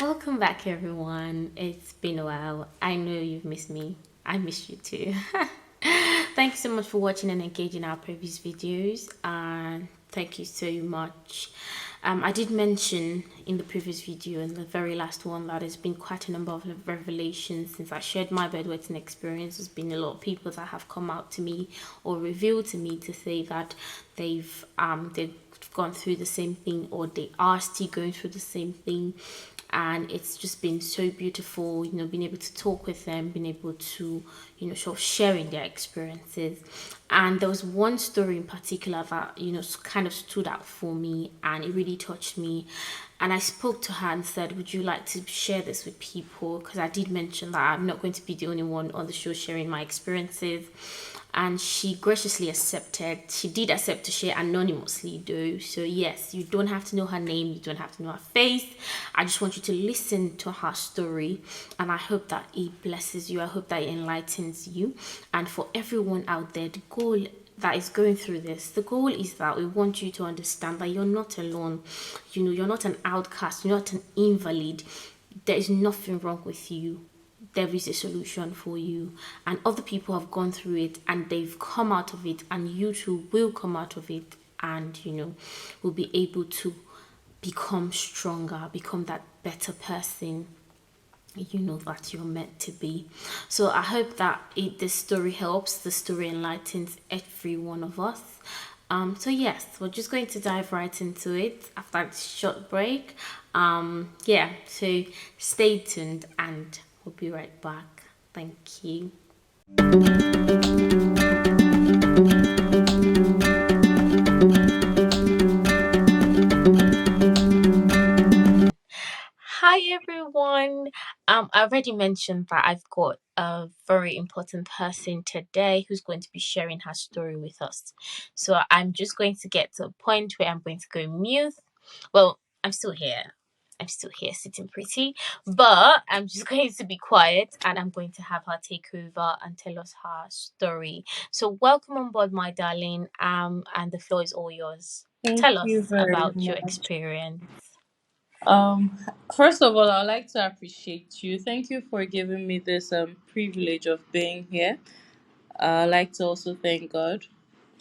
Welcome back, everyone. It's been a while. I know you've missed me. I missed you too. Thanks so much for watching and engaging our previous videos. And thank you so much. I did mention in the previous video, in the very last one, that there's been quite a number of revelations since I shared my bedwetting experience. There's been a lot of people that have come out to me or revealed to me to say that they've gone through the same thing or they are still going through the same thing, and it's just been so beautiful, being able to talk with them, being able to, sort of sharing their experiences. And there was one story in particular that, kind of stood out for me, and it really touched me. And I spoke to her and said, would you like to share this with people? Because I did mention that I'm not going to be the only one on the show sharing my experiences. And she graciously accepted. She did accept to share anonymously though, so yes, you don't have to know her name, you don't have to know her face. I just want you to listen to her story, and I hope that it blesses you, I hope that it enlightens you. And for everyone out there, the goal that is going through this, the goal is that we want you to understand that you're not alone. You're not an outcast, you're not an invalid. There is nothing wrong with you. There is a solution for you, and other people have gone through it and they've come out of it, and you too will come out of it, and will be able to become stronger, become that better person that you're meant to be. So I hope that this story helps, the story enlightens every one of us. So yes, we're just going to dive right into it after this short break. Yeah, so stay tuned and we'll be right back. Thank you. Hi everyone. I already mentioned that I've got a very important person today who's going to be sharing her story with us. So I'm just going to get to a point where I'm going to go mute. Well, I'm still here. I'm still here sitting pretty, but I'm just going to be quiet and I'm going to have her take over and tell us her story. So welcome on board, my darling. And the floor is all yours. Thank Tell you us very about your much. experience. Um, First of all, I'd like to appreciate you. Thank you for giving me this privilege of being here. I'd like to also thank God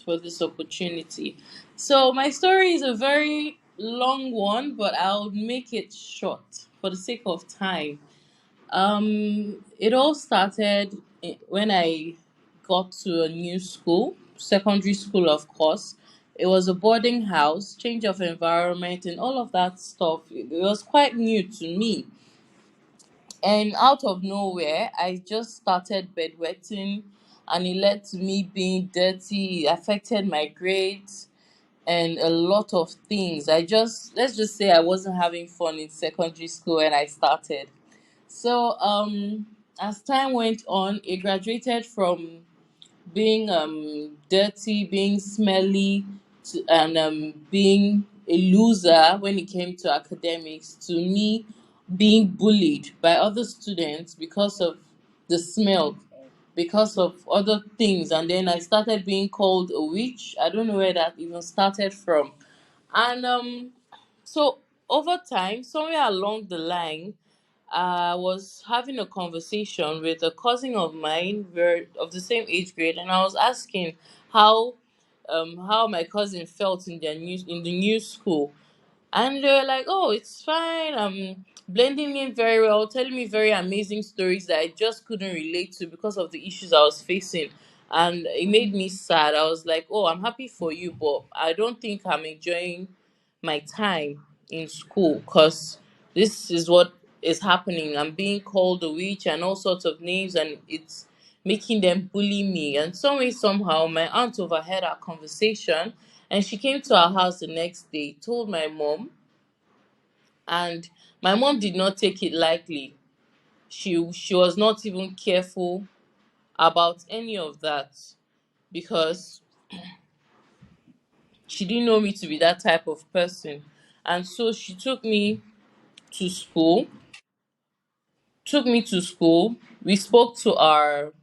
for this opportunity. So, my story is a very long one, but I'll make it short for the sake of time. It all started when I got to a new school, secondary school, of course. It was a boarding house, change of environment, and all of that stuff. It was quite new to me. And out of nowhere, I just started bedwetting, and it led to me being dirty. It affected my grades and a lot of things. Let's just say I wasn't having fun in secondary school when I started. So, as time went on, it graduated from being dirty, being smelly, and being a loser when it came to academics, to me being bullied by other students because of the smell, because of other things. And then I started being called a witch. I don't know where that even started from. And so over time, somewhere along the line, I was having a conversation with a cousin of mine, we're of the same age grade, and I was asking how how my cousin felt in the new school. And they were like, "Oh, it's fine. I'm blending in very well," telling me very amazing stories that I just couldn't relate to because of the issues I was facing. And it made me sad. I was like, "Oh, I'm happy for you, but I don't think I'm enjoying my time in school because this is what is happening. I'm being called a witch and all sorts of names, and it's making them bully me." And some way, somehow, my aunt overheard our conversation, and she came to our house the next day, told my mom, and my mom did not take it lightly. She was not even careful about any of that because she didn't know me to be that type of person. And so she to school took me to school. We spoke to our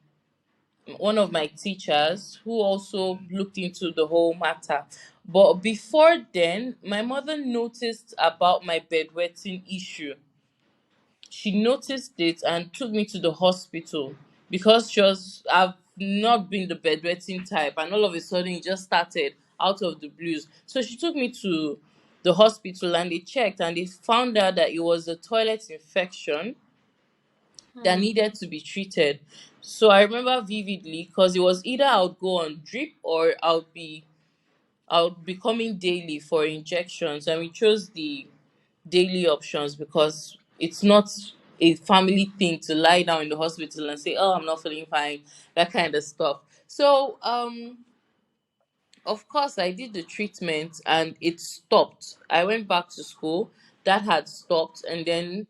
one of my teachers who also looked into the whole matter. But before then, my mother noticed about my bedwetting issue. she noticed it and took me to the hospital because I've not been the bedwetting type, and all of a sudden it just started out of the blues. So she took me to the hospital and they checked and they found out that it was a toilet infection that Hmm. needed to be treated. So I remember vividly because it was either I would go on drip or I would be coming daily for injections, and we chose the daily options because it's not a family thing to lie down in the hospital and say, "Oh, I'm not feeling fine," that kind of stuff. So, of course, I did the treatment and it stopped. I went back to school. That had stopped, and then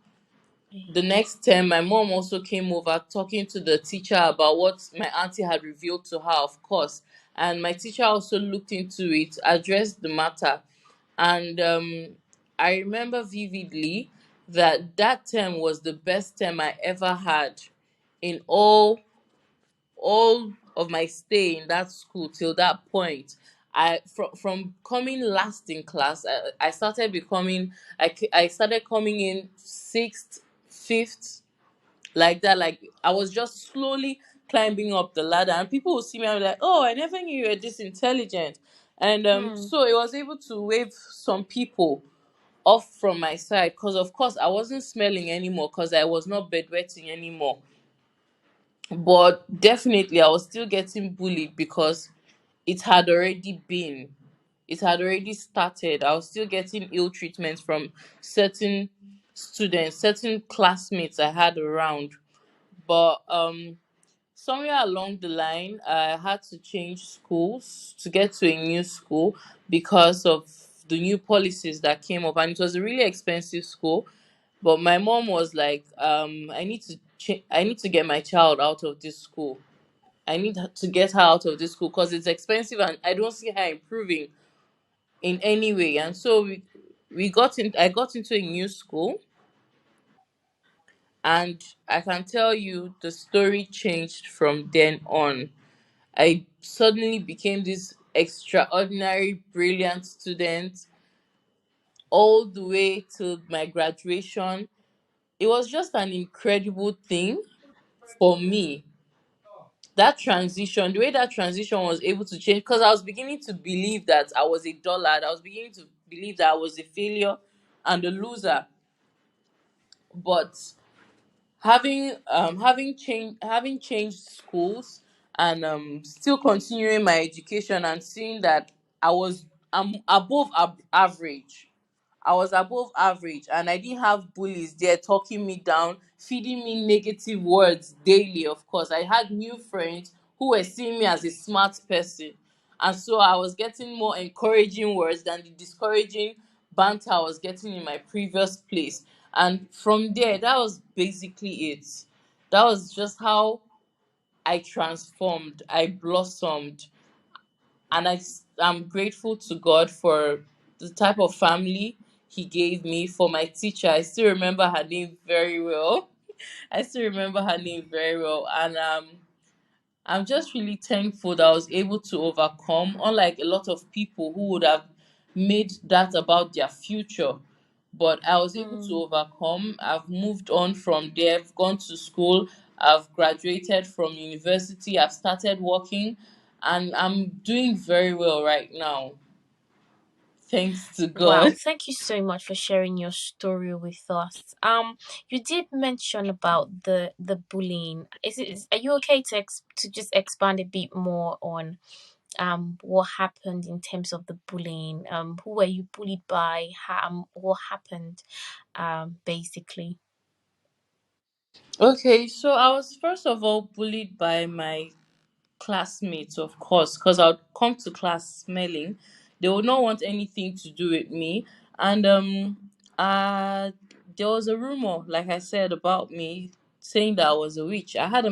the next term, my mom also came over talking to the teacher about what my auntie had revealed to her, of course. And my teacher also looked into it, addressed the matter. And I remember vividly that that term was the best term I ever had in all of my stay in that school till that point. From coming last in class, I started becoming I started coming in sixth, fifth, like that. Like I was just slowly climbing up the ladder, and people would see me and be like, "Oh, I never knew you were this intelligent." And Hmm. so it was able to wave some people off from my side because, of course, I wasn't smelling anymore because I was not bedwetting anymore. But definitely, I was still getting bullied because it had already been, it had already started. I was still getting ill treatment from certain students, certain classmates I had around. But somewhere along the line, I had to change schools to get to a new school because of the new policies that came up, and it was a really expensive school. But my mom was like, I need to get my child out of this school. I need to get her out of this school because it's expensive and I don't see her improving in any way." And so we got in. I got into a new school, and I can tell you the story changed from then on. I suddenly became this extraordinary, brilliant student all the way to my graduation. It was just an incredible thing for me. That transition, the way that transition was able to change, because I was beginning to believe that I was a dullard. I was beginning to believe that I was a failure and a loser. But having changed schools and still continuing my education and seeing that I'm above average. I was above average and I didn't have bullies there talking me down, feeding me negative words daily. Of course, I had new friends who were seeing me as a smart person, and so I was getting more encouraging words than the discouraging banter I was getting in my previous place. And from there, that was basically it. That was just how I transformed, I blossomed, and I'm grateful to God for the type of family He gave me, for my teacher. I still remember her name very well. I still remember her name very well, and I'm just really thankful that I was able to overcome, unlike a lot of people who would have made that about their future. But I was able to Hmm. overcome. I've moved on from there, I've gone to school, I've graduated from university, I've started working, and I'm doing very well right now. Thanks to Wow, God. thank you so much for sharing your story with us. You did mention about the bullying. Are you okay to to just expand a bit more on what happened in terms of the bullying? Who were you bullied by? What happened basically? Okay, so I was first of all bullied by my classmates, of course, because I would come to class smelling. They would not want anything to do with me. And there was a rumor, like I said, about me saying that I was a witch. I had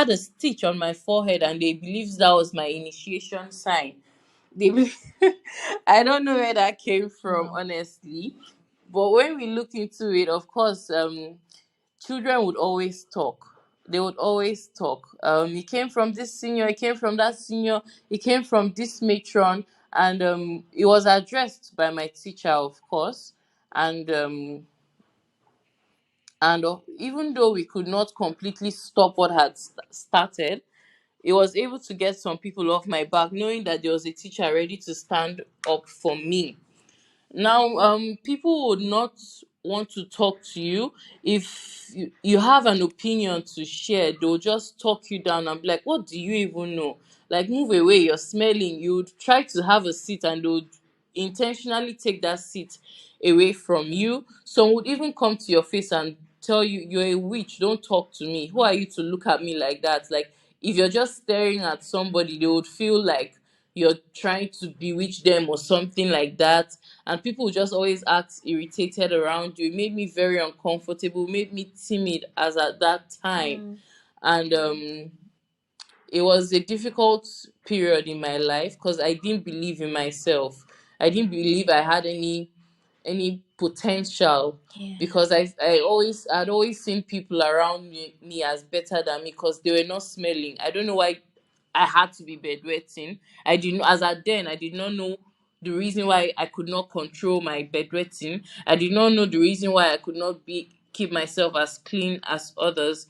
a stitch on my forehead and they believed that was my initiation sign. They be- I don't know where that came from, Wow. honestly. But when we looked into it, of course, children would always talk. They would always talk. It came from this senior, it came from that senior, it came from this matron, and it was addressed by my teacher, of course. And And even though we could not completely stop what had started, it was able to get some people off my back, knowing that there was a teacher ready to stand up for me. Now, people would not want to talk to you if you have an opinion to share. They'll just talk you down and be like, "What do you even know? Like, move away, you're smelling." You'd try to have a seat and they would intentionally take that seat away from you. Some would even come to your face and tell you, "You're a witch, don't talk to me. Who are you to look at me like that?" Like, if you're just staring at somebody, they would feel like you're trying to bewitch them or something like that. And people just always act irritated around you. It made me very uncomfortable, made me timid as at that time. Mm. And it was a difficult period in my life because I didn't believe in myself. I didn't believe I had any potential, Yeah. because I'd always seen people around me as better than me because they were not smelling. I don't know why I had to be bedwetting. I didn't As at then, I did not know the reason why I could not control my bedwetting. I did not know the reason why I could not be keep myself as clean as others.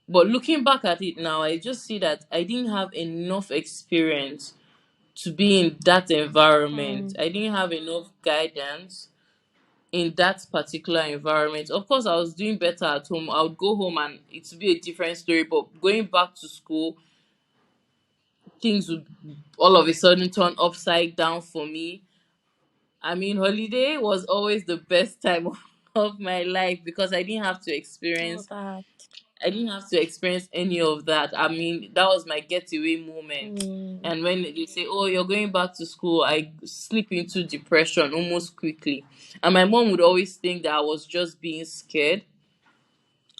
But looking back at it now, I just see that I didn't have enough experience to be in that environment. Mm. I didn't have enough guidance in that particular environment. Of course, I was doing better at home. I would go home and it would be a different story. But going back to school, things would all of a sudden turn upside down for me. I mean, holiday was always the best time of my life because All that. I didn't have to experience any of that. I mean, that was my getaway moment. Mm. And when they say, "Oh, you're going back to school," I slip into depression almost quickly. And my mom would always think that I was just being scared.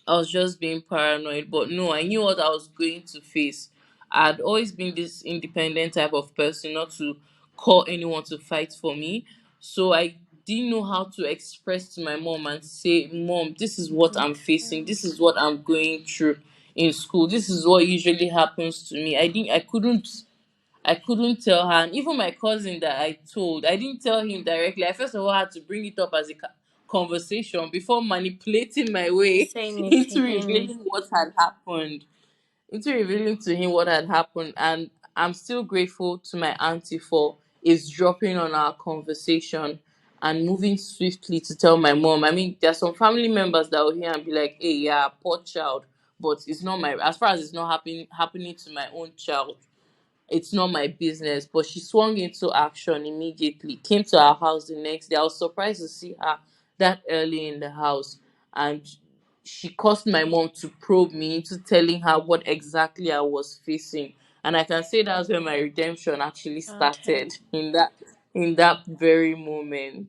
I was just being paranoid. But no, I knew what I was going to face. I'd always been this independent type of person, not to call anyone to fight for me. So I didn't know how to express to my mom and say, "Mom, this is what I'm facing. Okay. This is what I'm going through in school. This is what usually happens to me." I couldn't tell her. And even my cousin that I told, I didn't tell him directly. I first of all had to bring it up as a conversation before manipulating my way Saying it to into him. revealing what had happened, into revealing to him what had happened. And I'm still grateful to my auntie for is dropping on our conversation and moving swiftly to tell my mom. I mean, there are some family members that will hear and be like, "Hey, yeah, poor child," but it's not my, as far as it's not happening to my own child, it's not my business. But she swung into action immediately, came to our house the next day. I was surprised to see her that early in the house. And she caused my mom to probe me into telling her what exactly I was facing. And I can say that's where my redemption actually Okay. started, in that very moment.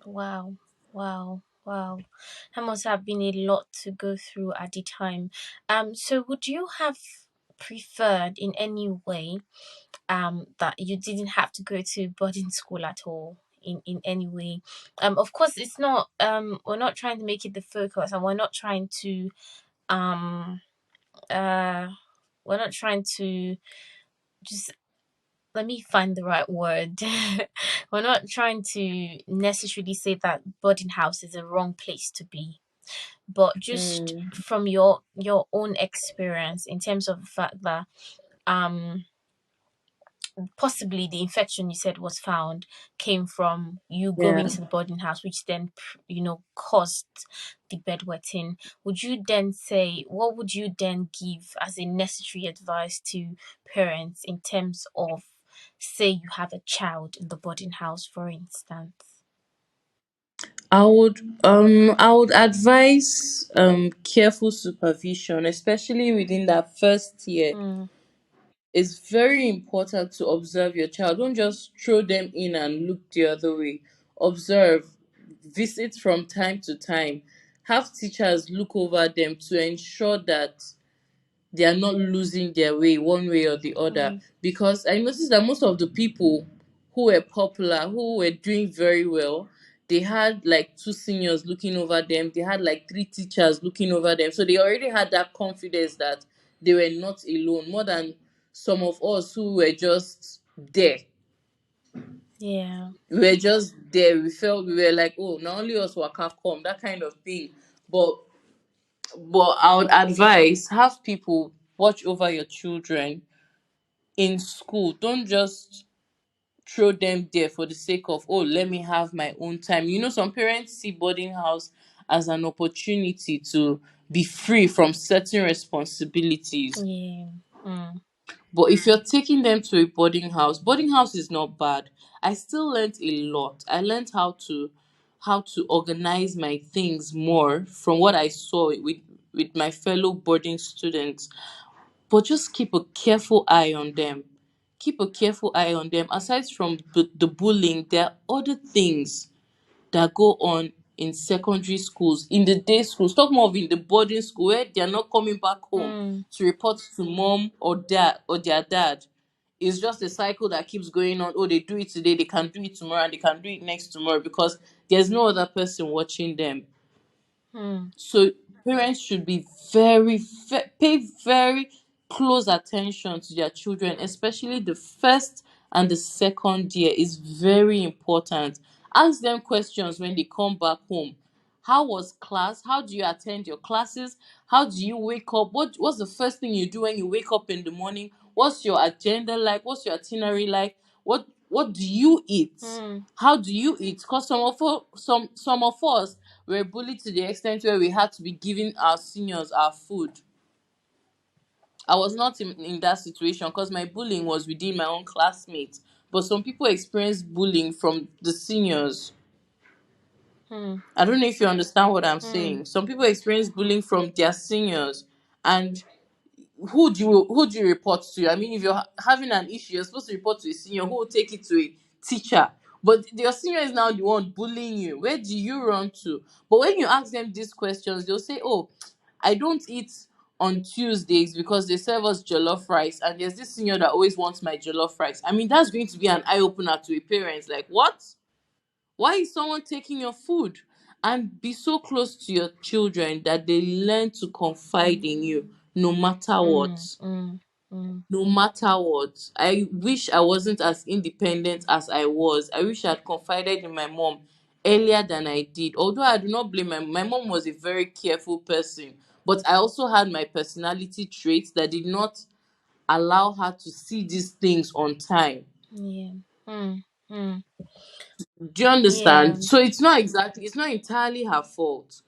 Wow. Wow. Wow. That must have been a lot to go through at the time. So would you have preferred in any way that you didn't have to go to boarding school at all? In any way, of course it's not, we're not trying to make it the focus, and um uh we're not trying to just, let me find the right word. We're not trying to necessarily say that boarding house is a wrong place to be, but just Mm, from your own experience, in terms of the fact that um possibly the infection you said was found came from you going yeah. to the boarding house, which then caused the bedwetting. Would you then say, what would you then give as a necessary advice to parents in terms of, say you have a child in the boarding house, for instance? I would advise careful supervision, especially within that first year. Mm. It's very important to observe your child. Don't just throw them in and look the other way. Observe, visit from time to time. Have teachers look over them to ensure that they are not losing their way one way or the other. Mm. Because I noticed that most of the people who were popular, who were doing very well, they had like two seniors looking over them, they had like three teachers looking over them. So they already had that confidence that they were not alone, more than some of us who were just there. Yeah. We were just there. We felt we were like, "Oh, not only us were come," that kind of thing. But I would advise, have people watch over your children in school. Don't just throw them there for the sake of, oh, let me have my own time. Some parents see boarding house as an opportunity to be free from certain responsibilities. Yeah. Mm. But if you're taking them to a boarding house is not bad. I still learned a lot. I learned how to organize my things more from what I saw with my fellow boarding students. But just keep a careful eye on them. Keep a careful eye on them. Aside from the bullying, there are other things that go on in secondary schools, in the day schools, talk more of in the boarding school where they are not coming back home Mm. to report to mom or dad or their dad. It's just a cycle that keeps going on. Oh, they do it today, they can do it tomorrow, and they can do it next tomorrow because there's no other person watching them. Mm. So parents should be pay very close attention to their children, especially the first and the second year is very important. Ask them questions when they come back home. How was class? How do you attend your classes? How do you wake up? What's the first thing you do when you wake up in the morning? What's your agenda like? What's your itinerary like? What do you eat? Mm. How do you eat? Because some of us were bullied to the extent where we had to be giving our seniors our food. I was not in that situation because my bullying was within my own classmates. But some people experience bullying from the seniors. Mm. I don't know if you understand what I'm Mm. saying. Some people experience bullying from their seniors, and who do you report to? I mean, if you're having an issue, you're supposed to report to a senior who will take it to a teacher. But your senior is now the one bullying you. Where do you run to? But when you ask them these questions, they'll say, "Oh, I don't eat on Tuesdays because they serve us jollof rice, and there's this senior that always wants my jollof rice." I mean, that's going to be an eye opener to a parent. Like, what? Why is someone taking your food? And be so close to your children that they learn to confide in you no matter what. Mm. Mm. Mm. No matter what. I wish I wasn't as independent as I was. I wish I had confided in my mom earlier than I did. Although I do not blame my mom was a very careful person. But I also had my personality traits that did not allow her to see these things on time. Yeah. Mm. Mm. Do you Yeah. understand? So it's not entirely her fault.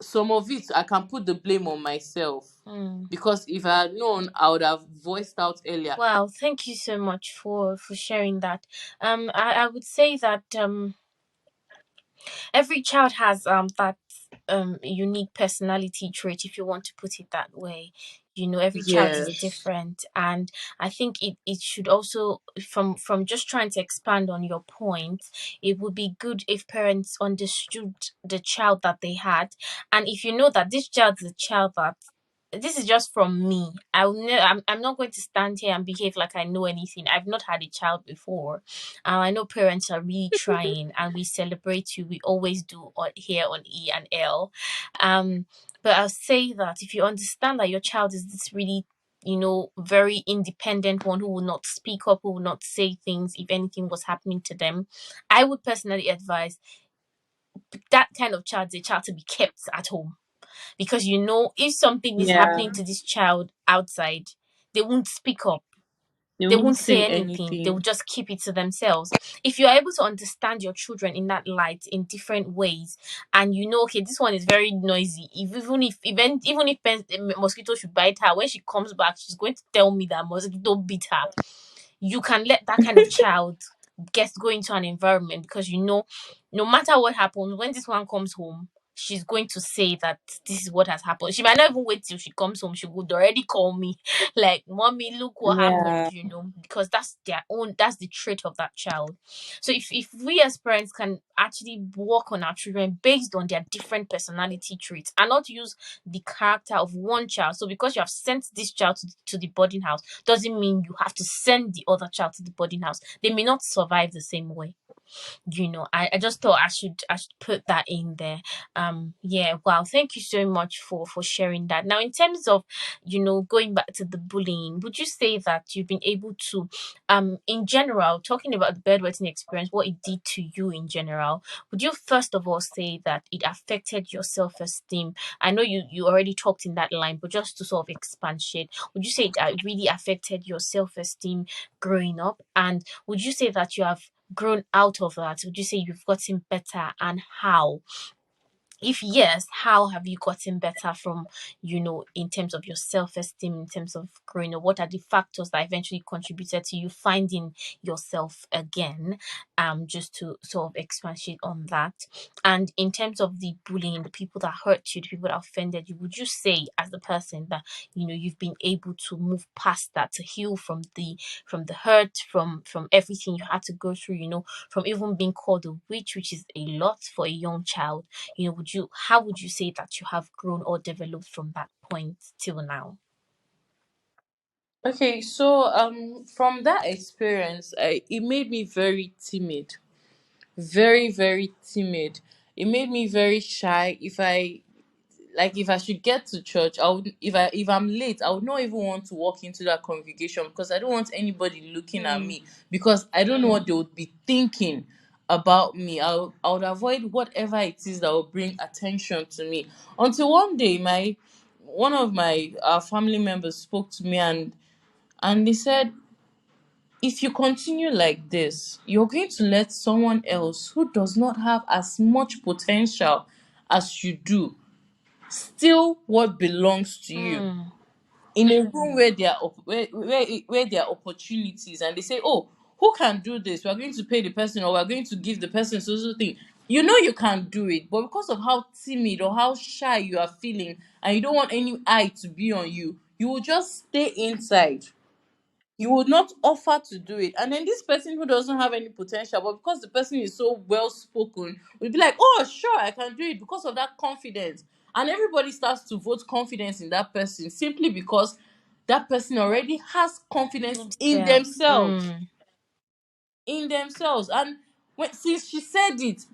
Some of it I can put the blame on myself Mm. because if I had known, I would have voiced out earlier. Wow, thank you so much for sharing that. I would say that every child has that unique personality trait, if you want to put it that way. Every child is Yes. different, and I think it should also, from just trying to expand on your point, it would be good if parents understood the child that they had. And if you know that this child is a child that, this is just from me. I'm not going to stand here and behave like I know anything. I've not had a child before. I know parents are really trying, and we celebrate you. We always do here on E and L. But I'll say that if you understand that your child is this really, very independent one who will not speak up, who will not say things if anything was happening to them, I would personally advise that kind of child, the child, to be kept at home. Because if something is Yeah. happening to this child outside, they won't speak up, They they won't won't say say anything, they will anything. just keep it to themselves. If you are able to understand your children in that light, in different ways, and okay, this one is very noisy, even if mosquito should bite her, when she comes back she's going to tell me that mosquito bit her, you can let that kind of child go into an environment, because no matter what happens, when this one comes home, she's going to say that this is what has happened. She might not even wait till she comes home. She would already call me, like, "Mommy, look what happened," Yeah. because that's the trait of that child. So if we as parents can actually work on our children based on their different personality traits, and not use the character of one child. So because you have sent this child to the boarding house, doesn't mean you have to send the other child to the boarding house. They may not survive the same way. I just thought I should put that in there. Yeah, wow, thank you so much for sharing that. Now, in terms of, going back to the bullying, would you say that you've been able to, in general, talking about the bedwetting experience, what it did to you in general, would you first of all say that it affected your self-esteem? I know you already talked in that line, but just to sort of expand shade, would you say it really affected your self-esteem growing up? And would you say that you have grown out of that? Would you say you've gotten better, and how? If yes, how have you gotten better from, in terms of your self-esteem, in terms of growing up? What are the factors that eventually contributed to you finding yourself again? Just to sort of expatiate on that. And in terms of the bullying, the people that hurt you, the people that offended you, would you say as a person that, you've been able to move past that, to heal from the hurt, from everything you had to go through, from even being called a witch, which is a lot for a young child? How would you say that you have grown or developed from that point till now? Okay, so from that experience, it made me very timid, very very timid. It made me very shy. If I should get to church, I would if I'm late, I would not even want to walk into that congregation because I don't want anybody looking at Hmm. me, because I don't know what they would be thinking about me. I would avoid whatever it is that will bring attention to me. Until one day, my one of my family members spoke to me, and they said, if you continue like this, you're going to let someone else who does not have as much potential as you do steal what belongs to you Hmm. in a room where there are opportunities, and they say, oh, who can do this? We're going to pay the person, or we're going to give the person so thing. You know you can do it, but because of how timid or how shy you are feeling, and you don't want any eye to be on you, you will just stay inside. You would not offer to do it. And then this person who doesn't have any potential, but because the person is so well spoken, will be like, oh, sure, I can do it, because of that confidence. And everybody starts to vote confidence in that person simply because that person already has confidence in Himself. themselves. Hmm. In themselves. And since she said it,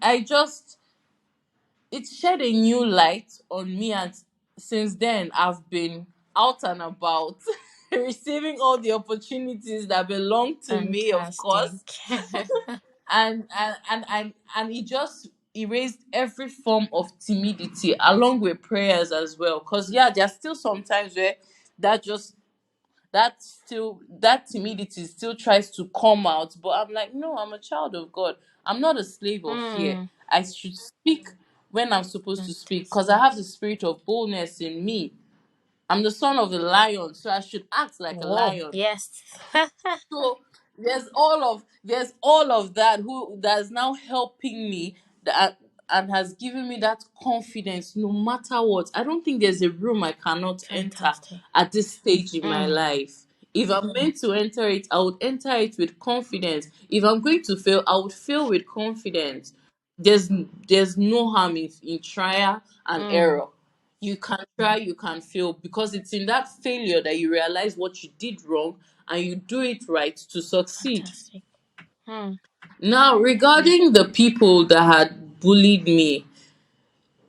it shed a new light on me, and since then I've been out and about receiving all the opportunities that belong to me, of Fantastic. course. And it just erased every form of timidity, along with prayers as well, because yeah, there's still sometimes where that just that timidity still tries to come out, but I'm like, no, I'm a child of God. I'm not a slave of fear. Hmm. I should speak when I'm supposed to speak, because I Fantastic. have the spirit of boldness in me. I'm the son of the lion, so I should act like a Whoa, lion. yes. So there's all of that who that's now helping me, that and has given me that confidence no matter what. I don't think there's a room I cannot enter Fantastic. at this stage in my Mm. life. If I'm meant to enter it, I would enter it with confidence. If I'm going to fail, I would fail with confidence. there's there's no harm in trial and Mm. error. You can try, you can fail, because it's in that failure that you realize what you did wrong, and you do it right to succeed. Fantastic. Mm. Now, regarding the people that had bullied me,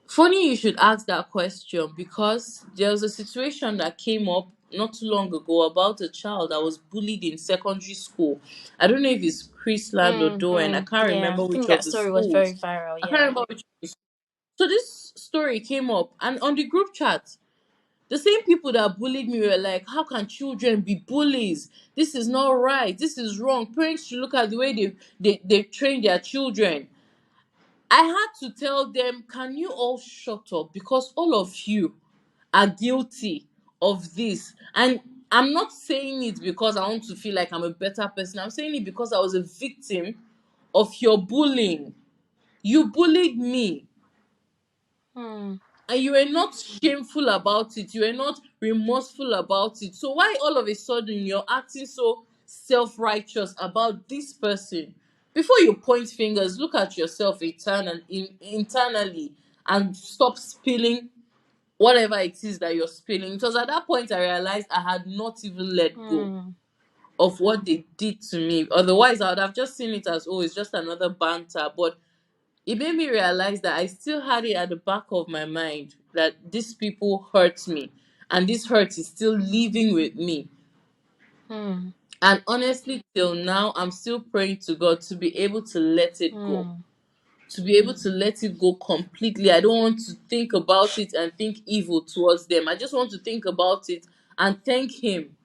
funny you should ask that question, because there was a situation that came up not too long ago about a child that was bullied in secondary school. I don't know if it's Chrisland or Mm. Doen. I Mm. can't Yeah, remember I which think of that the story was very schools. viral. I can't Yeah. remember which of the schools. So this story came up, and on the group chat, the same people that bullied me were like, how can children be bullies? This is not right. This is wrong. Parents should look at the way they train their children. I had to tell them, can you all shut up? Because all of you are guilty of this. And I'm not saying it because I want to feel like I'm a better person. I'm saying it because I was a victim of your bullying. You bullied me, Mm. and you were not shameful about it. You were not remorseful about it. So why all of a sudden you're acting so self-righteous about this person? Before you point fingers, look at yourself internally, and stop spilling whatever it is that you're spilling. Because at that point I realized I had not even let go. Mm. of what they did to me. Otherwise, I would have just seen it as, oh, it's just another banter. But it made me realize that I still had it at the back of my mind that these people hurt me, and this hurt is still living with me. Hmm. And honestly, till now, I'm still praying to God to be able to let it go, Hmm. to be able to let it go completely. I don't want to think about it and think evil towards them. I just want to think about it and thank Him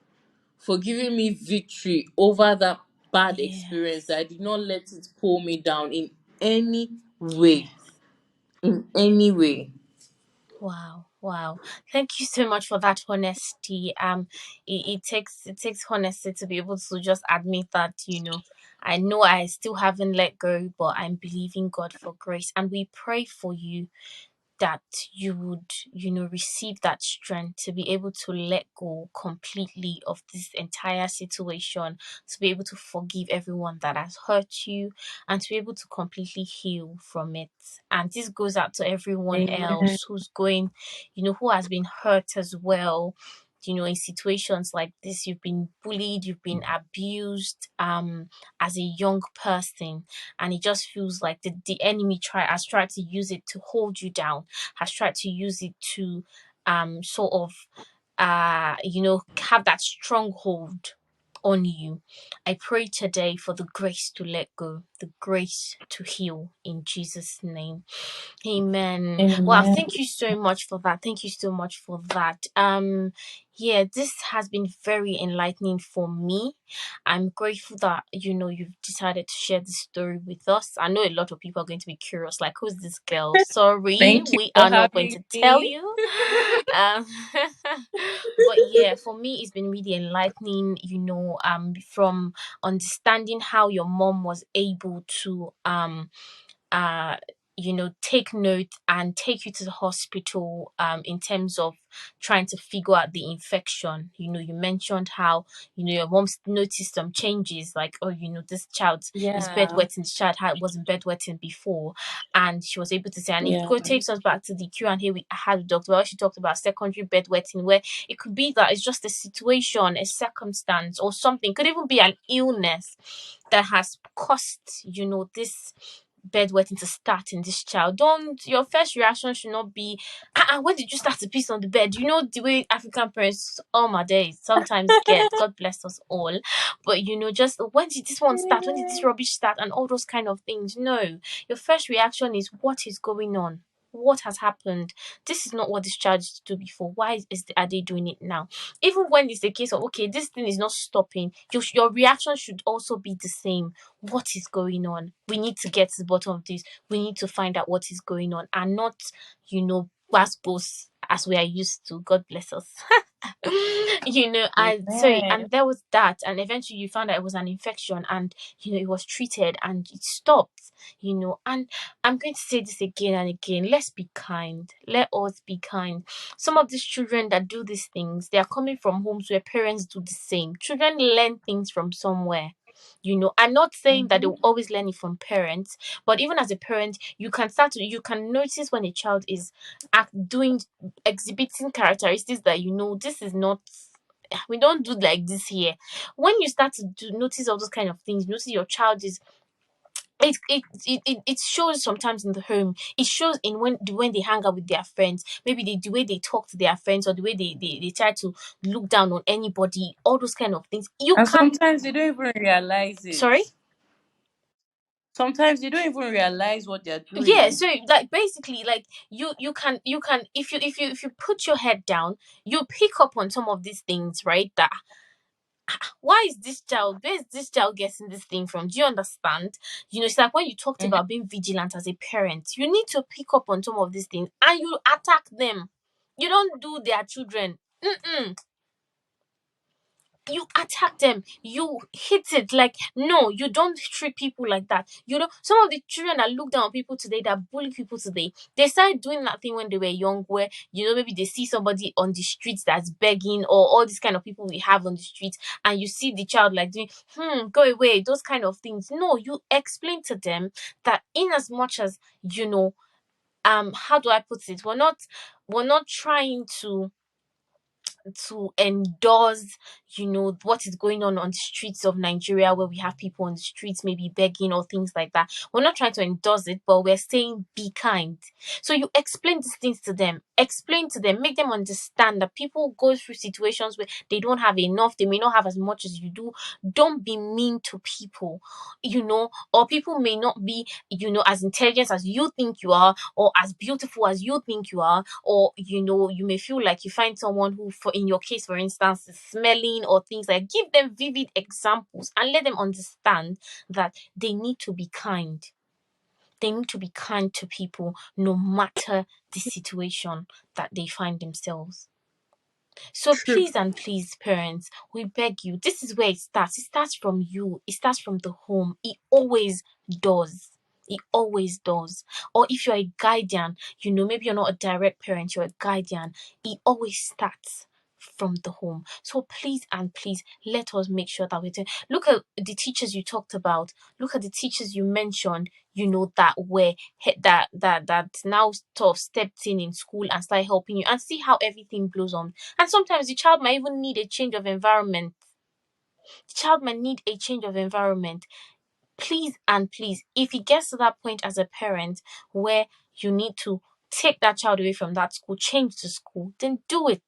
for giving me victory over that bad experience, that Yes. I did not let it pull me down in any way. Yes. In any way. Wow, wow. Thank you so much for that honesty. It takes honesty to be able to just admit that, I know I still haven't let go, but I'm believing God for grace. And we pray for you that you would, receive that strength to be able to let go completely of this entire situation, to be able to forgive everyone that has hurt you, and to be able to completely heal from it. And this goes out to everyone Amen. else who's going, who has been hurt as well. In situations like this, you've been bullied, you've been abused, as a young person, and it just feels like the enemy has tried to use it to hold you down, has tried to use it to sort of have that stronghold on you. I pray today for the grace to let go, the grace to heal in Jesus' name. Amen. Wow, Amen. thank you so much for that. Thank you so much for that. Yeah, this has been very enlightening for me. I'm grateful that you've decided to share this story with us. I know a lot of people are going to be curious, like, who's this girl? Sorry, Thank you we for are not going having to tell me. you. Um, but yeah, for me, it's been really enlightening. From understanding how your mom was able to uh take note and take you to the hospital, in terms of trying to figure out the infection. You mentioned how your mom's noticed some changes, like, oh, this child is Yeah. bedwetting, this child wasn't bedwetting before, and she was able to say, and it Yeah. takes us back to the Q&A we had with Dr. Well, she talked about secondary bedwetting, where it could be that it's just a situation, a circumstance, or something, could even be an illness that has caused this bedwetting to start in this child. Don't Your first reaction should not be, when did you start to piss on the bed? The way African parents, all my days, sometimes get, God bless us all, but just, when did this one start, when did this rubbish start, and all those kind of things. No, your first reaction is, what is going on? What has happened? This is not what this child used to do before. Why are they doing it now? Even when it's the case of, okay, this thing is not stopping, your reaction should also be the same. What is going on? We need to get to the bottom of this. We need to find out what is going on, and not, blast goes as we are used to. God bless us. And so, Amen. and there was that, and eventually you found out it was an infection, and it was treated and it stopped. And I'm going to say this again and again: let's be kind. Let us be kind. Some of these children that do these things, they are coming from homes where parents do the same. Children learn things from somewhere. I'm not saying that they Mhm. will always learn it from parents, but even as a parent, you can notice when a child is doing, exhibiting characteristics that this is not, we don't do like this here. When you start to notice all those kind of things, notice your child is, it shows sometimes in the home. It shows in when they hang out with their friends. Maybe the way they talk to their friends, or the way they try to look down on anybody. All those kind of things. You And can sometimes you don't even realize it. Sorry. Sometimes you don't even realize what they're Yeah, doing. so, like, basically, like, you can, if you put your head down, you pick up on some of these things, right? That, why is this child where is this child getting this thing from? Do you understand? It's like when you talked Mhm. about being vigilant as a parent, you need to pick up on some of these things and you attack them. You don't do their children. Mm-mm. You attack them, you hit it. Like, no, you don't treat people like that. Some of the children that look down on people today, that bully people today, they started doing that thing when they were young, where maybe they see somebody on the streets that's begging, or all these kind of people we have on the streets, and you see the child like doing, go away, those kind of things. No, you explain to them that, in as much as, how do I put it, we're not trying to endorse, what is going on the streets of Nigeria, where we have people on the streets maybe begging or things like that. We're not trying to endorse it, but we're saying be kind. So you explain these things to them, make them understand that people go through situations where they don't have enough, they may not have as much as you do. Don't be mean to people, or people may not be, as intelligent as you think you are, or as beautiful as you think you are, or you may feel like you find someone who, in your case, for instance, is smelling or things like. Give them vivid examples and let them understand that they need to be kind. They need to be kind to people no matter the situation that they find themselves. So True. please and please, parents, we beg you, this is where it starts. It starts from you. It starts from the home. It always does. It always does. Or if you're a guardian, maybe you're not a direct parent, you're a guardian, it always starts from the home. So please and please, let us make sure that we do. Look at the teachers you talked about. Look at the teachers you mentioned, that were that now sort of stepped in school and started helping you, and see how everything blows on. And sometimes the child might even need a change of environment. Please and please, if it gets to that point as a parent where you need to take that child away from that school, change the school, then do it.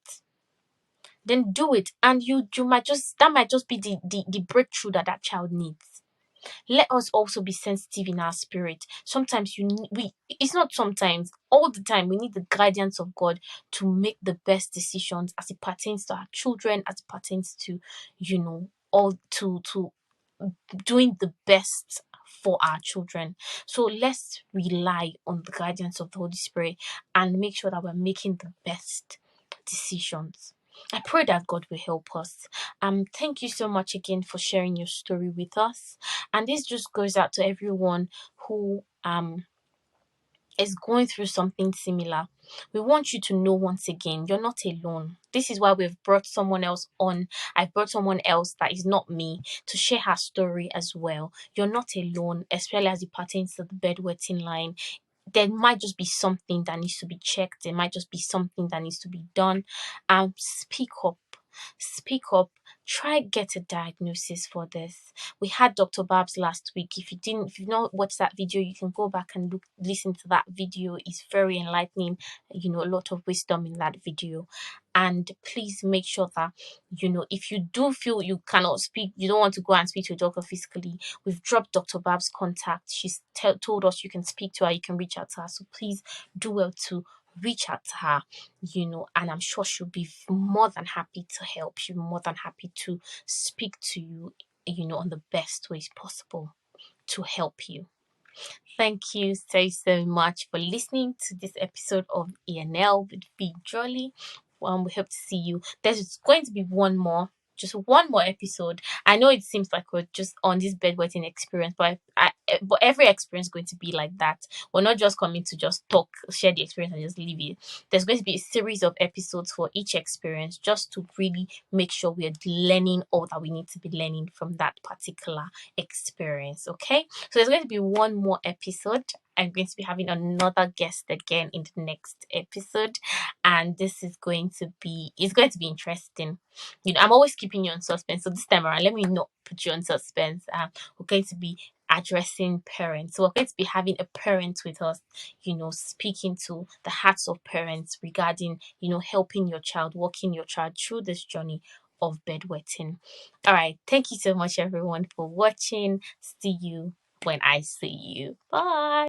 And you might just, that might just be the breakthrough that child needs. Let us also be sensitive in our spirit. Sometimes it's not sometimes, all the time, we need the guidance of God to make the best decisions as it pertains to our children, as it pertains to, all to doing the best for our children. So let's rely on the guidance of the Holy Spirit and make sure that we're making the best decisions. I pray that God will help us. Thank you so much again for sharing your story with us. And this just goes out to everyone who is going through something similar. We want you to know once again, you're not alone. This is why we've brought someone else on. I've brought someone else that is not me to share her story as well. You're not alone, especially as it pertains to the bedwetting line. There might just be something that needs to be checked. There might just be something that needs to be done. Speak up. Speak up. Try get a diagnosis for this. We had Dr. Babs last week. If you've not watched that video, you can go back and listen to that video. It's very enlightening. A lot of wisdom in that video. And please make sure that, if you do feel you cannot speak, you don't want to go and speak to a doctor physically, we've dropped Dr. Bab's contact. She's told us you can speak to her, you can reach out to her. So please do well to reach out to her, and I'm sure she'll be more than happy to help. She'll be more than happy to speak to you, on the best ways possible to help you. Thank you so much for listening to this episode of ENL with Vee-Jolly. We hope to see you. There's going to be just one more episode. I know it seems like we're just on this bedwetting experience, but but every experience is going to be like that. We're not just coming to just talk, share the experience, and just leave it. There's going to be a series of episodes for each experience, just to really make sure we're learning all that we need to be learning from that particular experience. Okay, so there's going to be one more episode. I'm going to be having another guest again in the next episode, and this is going to be interesting. I'm always keeping you on suspense, so this time around, let me not put you on suspense. We're going to be addressing parents, so we're going to be having a parent with us, speaking to the hearts of parents regarding, helping your child, walking your child through this journey of bedwetting. All right, thank you so much, everyone, for watching. See you when I see you. Bye.